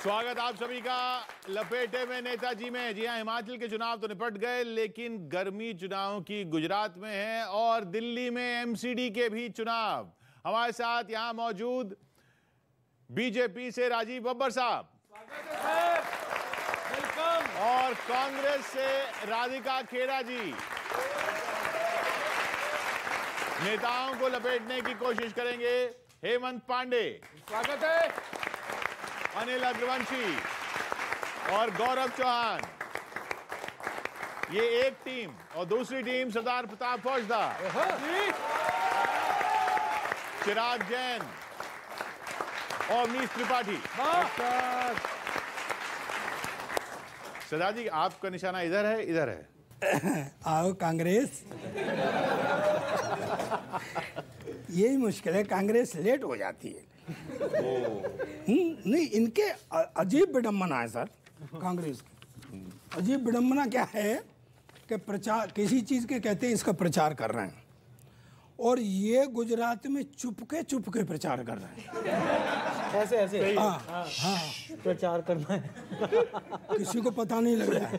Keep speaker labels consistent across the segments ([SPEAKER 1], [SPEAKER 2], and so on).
[SPEAKER 1] स्वागत आप सभी का लपेटे में नेताजी में। जी हां, हिमाचल के चुनाव तो निपट गए, लेकिन गर्मी चुनाव की गुजरात में है और दिल्ली में एमसीडी के भी चुनाव। हमारे साथ यहां मौजूद बीजेपी से राजीव बब्बर साहब, और कांग्रेस से राधिका खेरा जी नेताओं को लपेटने की कोशिश करेंगे। हेमंत पांडे,
[SPEAKER 2] स्वागत है।
[SPEAKER 1] अनिल अग्रवंशी और गौरव चौहान, ये एक टीम, और दूसरी टीम सरदार प्रताप फौजदार, चिराग जैन और मीस त्रिपाठी। सरदार जी, आपका निशाना इधर है, इधर है।
[SPEAKER 3] आओ कांग्रेस। यही मुश्किल है, कांग्रेस लेट हो जाती है। नहीं, इनके अजीब विडंबना है सर, कांग्रेस की अजीब विडंबना क्या है कि प्रचार किसी चीज के कहते हैं इसका प्रचार कर रहे हैं, और ये गुजरात में चुपके प्रचार कर रहे हैं।
[SPEAKER 2] ऐसे
[SPEAKER 3] हाँ,
[SPEAKER 2] प्रचार करना है।
[SPEAKER 3] किसी को पता नहीं लग रहा है,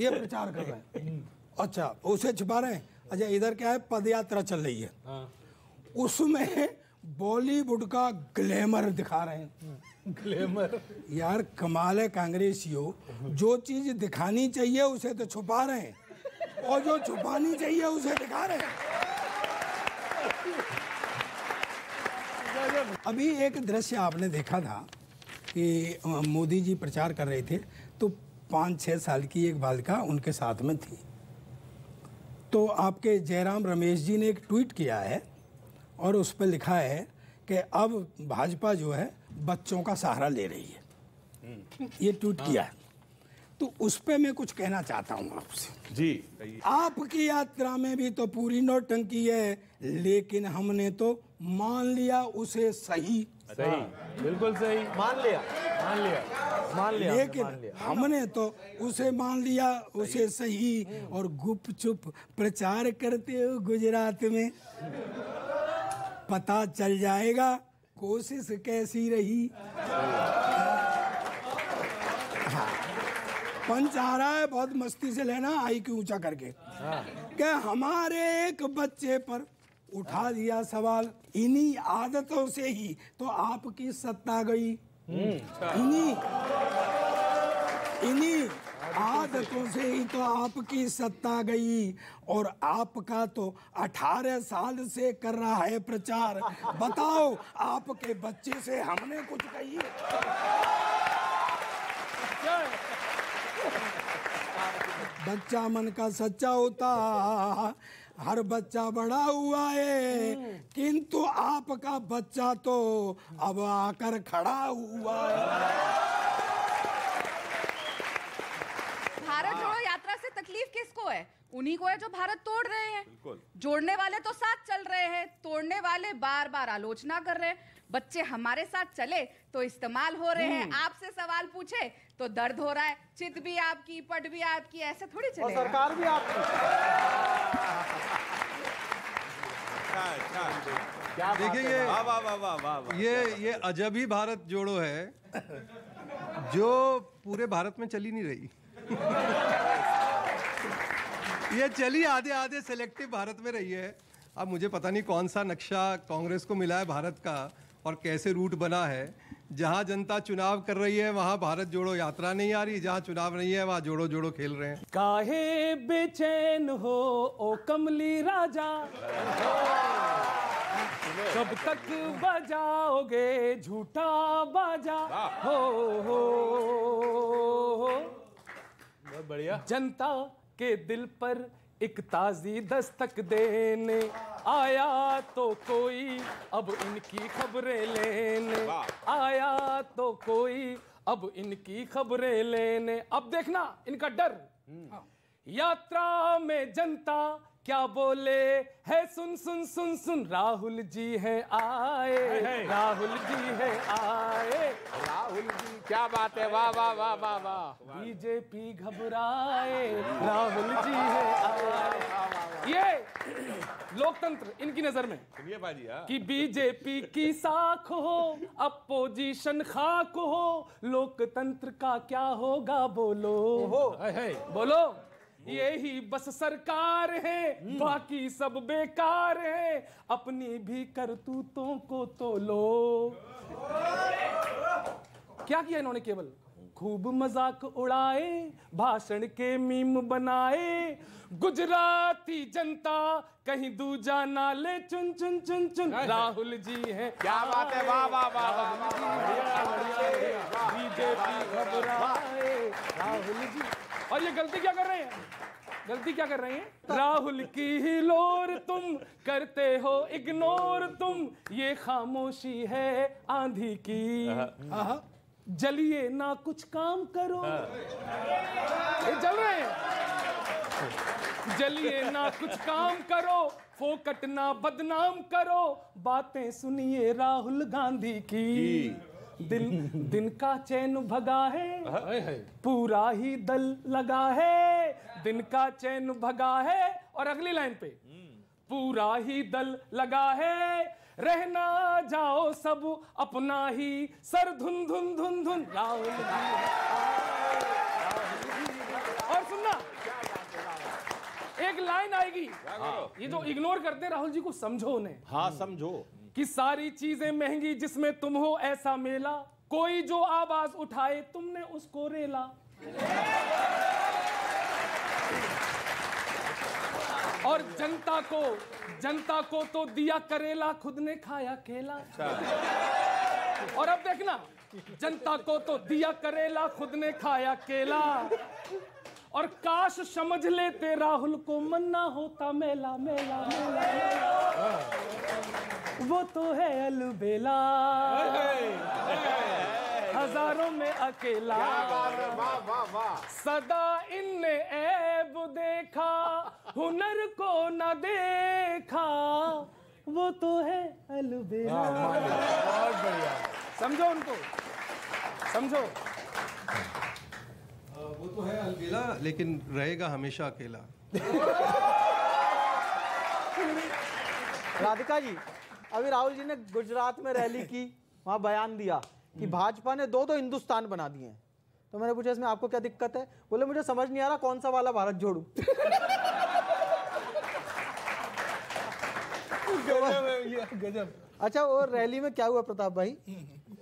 [SPEAKER 3] ये प्रचार कर रहे हैं। अच्छा, उसे छुपा रहे हैं। अच्छा, इधर क्या है, पदयात्रा चल रही है, उसमें बॉलीवुड का ग्लैमर दिखा रहे हैं।
[SPEAKER 2] ग्लैमर
[SPEAKER 3] यार कमाल है कांग्रेसियों, जो चीज दिखानी चाहिए उसे तो छुपा रहे हैं, और जो छुपानी चाहिए उसे दिखा रहे हैं। अभी एक दृश्य आपने देखा था कि मोदी जी प्रचार कर रहे थे, तो 5-6 साल की एक बालिका उनके साथ में थी। तो आपके जयराम रमेश जी ने एक ट्वीट किया है, और उस पर लिखा है कि अब भाजपा जो है बच्चों का सहारा ले रही है। ये ट्वीट किया है, तो उस पर मैं कुछ कहना चाहता हूँ आपसे।
[SPEAKER 1] जी,
[SPEAKER 3] आपकी यात्रा में भी तो पूरी नौटंकी है, लेकिन हमने तो मान लिया उसे सही।
[SPEAKER 2] बिल्कुल सही, मान लिया।
[SPEAKER 3] लेकिन हमने तो उसे मान लिया उसे सही, और गुपचुप प्रचार करते हो गुजरात में। पता चल जाएगा कोशिश कैसी रही। हाँ, पंच आ रहा है, बहुत मस्ती से लेना, आई क्यों ऊंचा करके। क्या हमारे एक बच्चे पर उठा दिया सवाल, इन्हीं आदतों से ही तो आपकी सत्ता गई। इन्हीं आदतों से ही तो आपकी सत्ता गई, और आपका तो 18 साल से कर रहा है प्रचार। बताओ, आपके बच्चे से हमने कुछ कही? बच्चा मन का सच्चा होता, हर बच्चा बड़ा हुआ है, किंतु आपका बच्चा तो अब आकर खड़ा हुआ है।
[SPEAKER 4] भारत जोड़ो यात्रा से तकलीफ किसको है? उन्हीं को है जो भारत तोड़ रहे हैं। जोड़ने वाले तो साथ चल रहे हैं, तोड़ने वाले बार बार आलोचना कर रहे हैं। बच्चे हमारे साथ चले तो इस्तेमाल हो रहे हैं, आपसे सवाल पूछे तो दर्द हो रहा है। चित भी आपकी, पट भी आपकी, ऐसे थोड़ी चले।
[SPEAKER 2] सरकार भी आपकी।
[SPEAKER 5] देखिए, ये अजब ही भारत जोड़ो है जो पूरे भारत में चली नहीं रही। ये चली आधे सेलेक्टिव भारत में रही है। अब मुझे पता नहीं कौन सा नक्शा कांग्रेस को मिला है भारत का, और कैसे रूट बना है। जहां जनता चुनाव कर रही है वहां भारत जोड़ो यात्रा नहीं आ रही, जहां चुनाव नहीं है वहां जोड़ो जोड़ो खेल रहे हैं।
[SPEAKER 2] काहे बेचैन हो ओ कमली राजा, कब तक बजाओगे झूठा बाजा। हो बहुत बढ़िया। जनता के दिल पर एक ताजी दस्तक देने आया तो कोई अब इनकी खबरें लेने। आया तो कोई अब इनकी खबरें लेने। अब देखना इनका डर। यात्रा में जनता क्या बोले है, सुन सुन सुन सुन। राहुल जी है आए, राहुल जी है आए, राहुल जी
[SPEAKER 6] क्या बात है, वाह वाह वाह वाह वाह।
[SPEAKER 2] बीजेपी घबराए, राहुल जी है आए। ये लोकतंत्र इनकी नजर में कि बीजेपी की साख हो, अपोजिशन खाक हो, लोकतंत्र का क्या होगा बोलो, बोलो। यही बस सरकार है, बाकी सब बेकार है, अपनी भी करतूतों को तोलो। क्या किया इन्होंने? केवल खूब मजाक उड़ाए, भाषण के मीम बनाए, गुजराती जनता कहीं दूजा ना ले, चुन चुन चुन चुन राहुल जी हैं।
[SPEAKER 6] क्या बात है, वाह वाह वाह वाह।
[SPEAKER 2] बीजेपी घबराए, राहुल जी। और ये गलती क्या कर रहे हैं? गलती क्या कर रहे हैं? राहुल की ही लोर तुम करते हो इग्नोर तुम, ये खामोशी है आंधी की। जलिए ना कुछ काम करो, ये जल रहे हैं। जलिए ना कुछ काम करो, फोकट ना बदनाम करो, बातें सुनिए राहुल गांधी की। दिन का चैन भगा है, पूरा ही दल लगा है, दिन का चैन भगा है। और अगली लाइन पे पूरा ही दल लगा है, रहना जाओ सब अपना ही सर धुन धुन धुन धुन राहुल जी। और सुनना, एक लाइन आएगी, ये जो इग्नोर करते हैं राहुल जी को समझो उन्हें।
[SPEAKER 6] हाँ समझो
[SPEAKER 2] कि सारी चीजें महंगी जिसमें तुम हो ऐसा मेला, कोई जो आवाज उठाए तुमने उसको रेला। और जनता को तो दिया करेला, खुद ने खाया केला। और अब देखना, जनता को तो दिया करेला, खुद ने खाया केला। और काश समझ लेते राहुल को, मन्ना होता मेला मेला मेला। वो तो है अलबेला, हजारों में अकेला। सदा इनने ऐब देखा, हुनर को न देखा, वो तो है अलबेला। बहुत बढ़िया, समझो उनको, समझो।
[SPEAKER 5] वो तो है अलबेला, लेकिन रहेगा हमेशा अकेला।
[SPEAKER 7] राधिका जी, अभी राहुल जी ने गुजरात में रैली की, वहां बयान दिया कि भाजपा ने दो हिंदुस्तान बना दिए हैं। तो मैंने पूछा इसमें आपको क्या दिक्कत है? बोले मुझे समझ नहीं आ रहा कौन सा वाला भारत जोड़ूं।
[SPEAKER 3] गजब।
[SPEAKER 7] अच्छा, और रैली में क्या हुआ प्रताप भाई?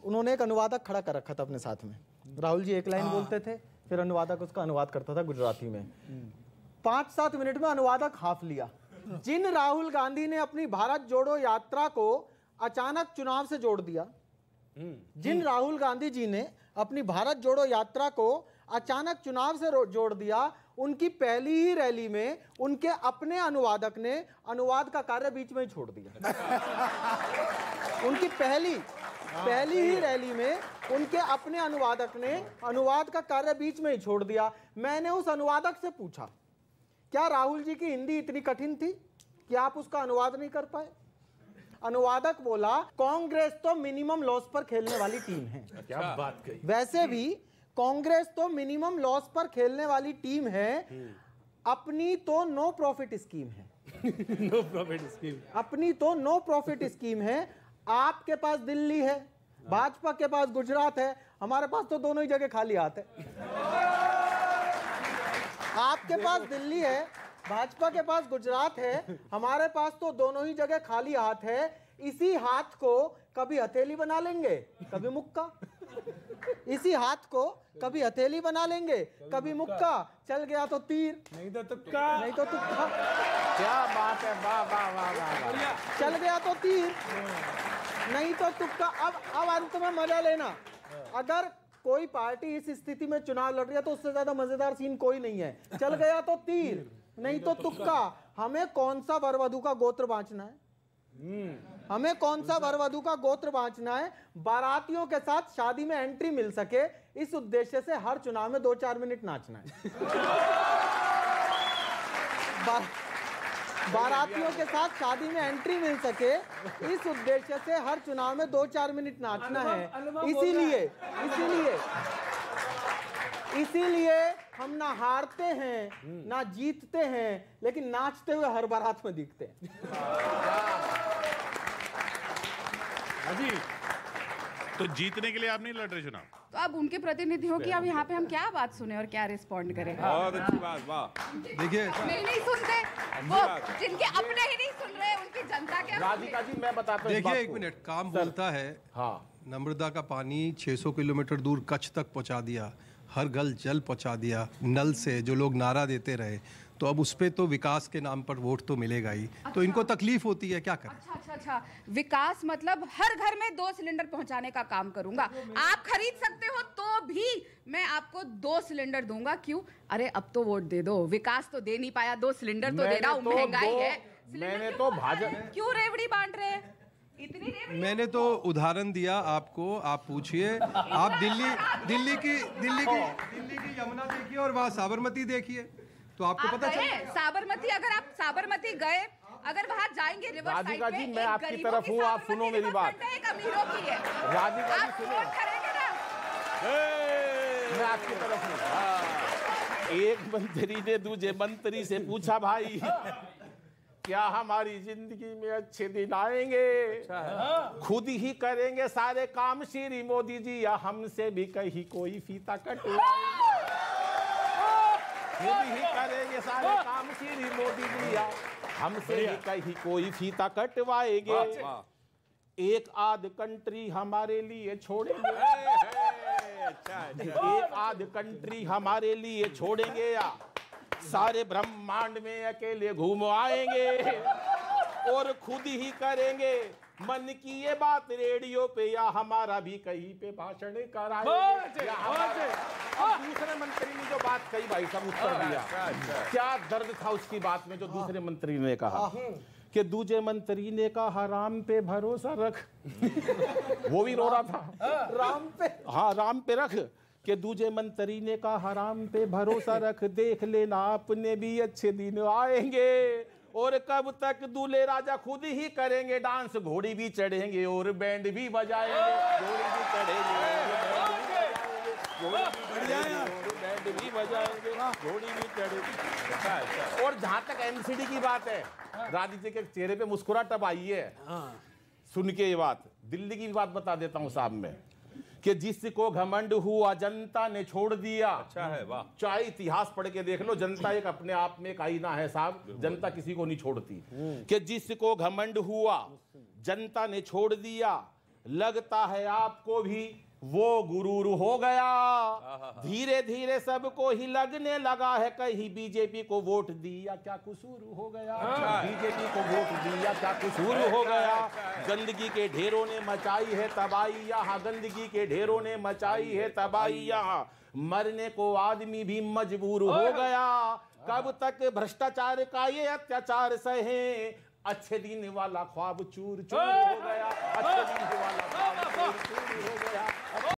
[SPEAKER 7] उन्होंने एक अनुवादक खड़ा कर रखा था अपने साथ में। राहुल जी एक लाइन बोलते थे, फिर अनुवादक उसका अनुवाद करता था गुजराती में। 5-7 मिनट में अनुवादक हाफ लिया। जिन राहुल गांधी ने अपनी भारत जोड़ो यात्रा को अचानक चुनाव से जोड़ दिया, जिन राहुल गांधी जी ने अपनी भारत जोड़ो यात्रा को अचानक चुनाव से जोड़ दिया, उनकी पहली ही रैली में उनके अपने अनुवादक ने अनुवाद का कार्य बीच में ही छोड़ दिया। उनकी पहली ही रैली में उनके अपने अनुवादक ने अनुवाद का कार्य बीच में ही छोड़ दिया। मैंने उस अनुवादक से पूछा, क्या राहुल जी की हिंदी इतनी कठिन थी कि आप उसका अनुवाद नहीं कर पाए? अनुवादक बोला, कांग्रेस तो मिनिमम लॉस पर खेलने वाली टीम है।
[SPEAKER 6] क्या बात कही।
[SPEAKER 7] वैसे भी कांग्रेस तो मिनिमम लॉस पर खेलने वाली टीम है, अपनी तो नो प्रॉफिट स्कीम है।
[SPEAKER 2] नो प्रॉफिट स्कीम,
[SPEAKER 7] अपनी तो नो प्रॉफिट स्कीम है। आपके पास दिल्ली है, भाजपा के पास गुजरात है, हमारे पास तो दोनों ही जगह खाली हाथ है। आपके पास दिल्ली है, भाजपा के पास गुजरात है, हमारे पास तो दोनों ही जगह खाली हाथ है। इसी हाथ को कभी हथेली बना लेंगे, कभी मुक्का। इसी हाथ को कभी हथेली बना लेंगे, कभी मुक्का। चल गया तो तीर,
[SPEAKER 2] नहीं तो तुक्का,
[SPEAKER 7] नहीं तो तुक्का।
[SPEAKER 6] क्या बात है, वाह वाह वाह वाह।
[SPEAKER 7] चल गया तो तीर, नहीं तो तुक्का। अब अंत में मजा लेना। अगर कोई पार्टी इस स्थिति में चुनाव लड़ रही है तो उससे ज्यादा मजेदार सीन कोई नहीं है। चल गया तो तीर, नहीं तो तुक्का। हमें कौन सा वर वधू का गोत्र बांचना है? हमें कौन सा वर वधू का गोत्र बांचना है? बारातियों के साथ शादी में एंट्री मिल सके, इस उद्देश्य से हर चुनाव में 2-4 मिनट नाचना है। बारातियों के साथ शादी में एंट्री मिल सके, इस उद्देश्य से हर चुनाव में 2-4 मिनट नाचना है। इसीलिए हम ना हारते हैं ना जीतते हैं, लेकिन नाचते हुए हर बारात में दिखते हैं।
[SPEAKER 1] जी, तो जीतने के लिए आप नहीं लड़ रहे चुनाव?
[SPEAKER 4] तो अब उनके प्रतिनिधियों की अब यहाँ पे हम क्या बात सुने और क्या रिस्पॉन्ड करें?
[SPEAKER 6] बहुत अच्छी बात, वाह।
[SPEAKER 5] देखिए,
[SPEAKER 4] नहीं सुनते वो, जिनके अपने ही नहीं सुन रहे, उनकी जनता क्या?
[SPEAKER 6] राधिका जी मैं बताता हूँ
[SPEAKER 5] देखिए एक मिनट, काम बोलता है।
[SPEAKER 6] हाँ,
[SPEAKER 5] नर्मदा का पानी 600 किलोमीटर दूर कच्छ तक पहुंचा दिया, हर घर जल पहुंचा दिया नल से, जो लोग नारा देते रहे। तो अब उस पे तो विकास के नाम पर वोट तो मिलेगा ही। तो इनको तकलीफ होती है, क्या करें?
[SPEAKER 4] अच्छा, विकास मतलब हर घर में 2 सिलेंडर पहुंचाने का काम करूंगा। आप खरीद सकते हो तो भी मैं आपको 2 सिलेंडर दूंगा। क्यों? अरे अब तो वोट दे दो। विकास तो दे नहीं पाया, 2 सिलेंडर तो दे रहा हूं। महंगाई है,
[SPEAKER 6] मैंने तो भाजपा
[SPEAKER 4] क्यों रेवड़ी बांट रहे हैं? इतनी रेवड़ी?
[SPEAKER 5] मैंने तो उदाहरण दिया आपको, आप पूछिए। आप दिल्ली की यमुना देखिए और वहाँ साबरमती देखिए, तो आपको पता चले।
[SPEAKER 4] साबरमती, अगर आप साबरमती गए, अगर वहाँ जाएंगे रिवर साइड
[SPEAKER 6] राधिका
[SPEAKER 4] पे,
[SPEAKER 6] जी मैं आपकी तरफ हूँ, आप सुनो मेरी बात।
[SPEAKER 4] एक अमीरों की है।
[SPEAKER 6] राधिका जी
[SPEAKER 4] आप
[SPEAKER 6] सुनो,
[SPEAKER 4] वोट करेंगे ना?
[SPEAKER 6] मैं आपकी तरफ हूँ। एक मंत्री ने दूसरे मंत्री से पूछा, भाई क्या हमारी जिंदगी में अच्छे दिन आएंगे? खुद ही करेंगे सारे काम श्री मोदी जी, या हमसे भी कहीं कोई फीता कटवाएंगे? खुद ही करेंगे सारे काम श्री मोदी जी, या हमसे भी कहीं कोई फीता कटवाएंगे? एक आध कंट्री हमारे लिए छोड़ेंगे, एक आध कंट्री हमारे लिए छोड़ेंगे, या सारे ब्रह्मांड में अकेले घूम आएंगे? और खुद ही करेंगे मन की ये बात रेडियो पे, या हमारा भी कहीं पे भाषण कराएंगे? दूसरे मंत्री ने जो बात कही भाई साहब, उत्तर दिया, क्या दर्द था उसकी बात में जो दूसरे मंत्री ने कहा कि दूसरे मंत्री ने कहा हराम पे भरोसा रख। वो भी रो रहा था,
[SPEAKER 7] राम पे,
[SPEAKER 6] हाँ राम पे रख। कि दूसरे मंत्री ने कहा हराम पे भरोसा रख, देख लेना अपने भी अच्छे दिन आएंगे। और कब तक दूल्हे राजा खुद ही करेंगे डांस, घोड़ी भी चढ़ेंगे और बैंड भी बजाएंगे। घोड़ी भी चढ़ेंगे, बैंड भी बजाएंगे, घोड़ी भी चढ़ेगी। और जहां तक एमसीडी की बात है, राधिका जी के चेहरे पे मुस्कुराहट अब आई है सुन के ये बात। दिल्ली की बात बता देता हूं साहब मैं, कि जिसको घमंड हुआ जनता ने छोड़ दिया।
[SPEAKER 1] अच्छा है, वाह।
[SPEAKER 6] चाहे इतिहास पढ़ के देख लो, जनता एक अपने आप में एक आईना है साहब, जनता किसी को नहीं छोड़ती। कि जिसको घमंड हुआ जनता ने छोड़ दिया, लगता है आपको भी वो गुरूर हो गया। धीरे धीरे सबको ही लगने लगा है कहीं बीजेपी को वोट दिया क्या कसूर हो गया, बीजेपी को वोट दिया क्या कसूर हो गया। गंदगी के ढेरों ने मचाई है तबाही यहाँ, गंदगी के ढेरों ने मचाई है तबाही यहाँ, मरने को आदमी भी मजबूर हो गया। कब तक भ्रष्टाचार का ये अत्याचार सहे, अच्छे दिन वाला ख्वाब चूर चूर हो गया, अच्छे दिन वाला ख्वाब चूर चूर हो गया।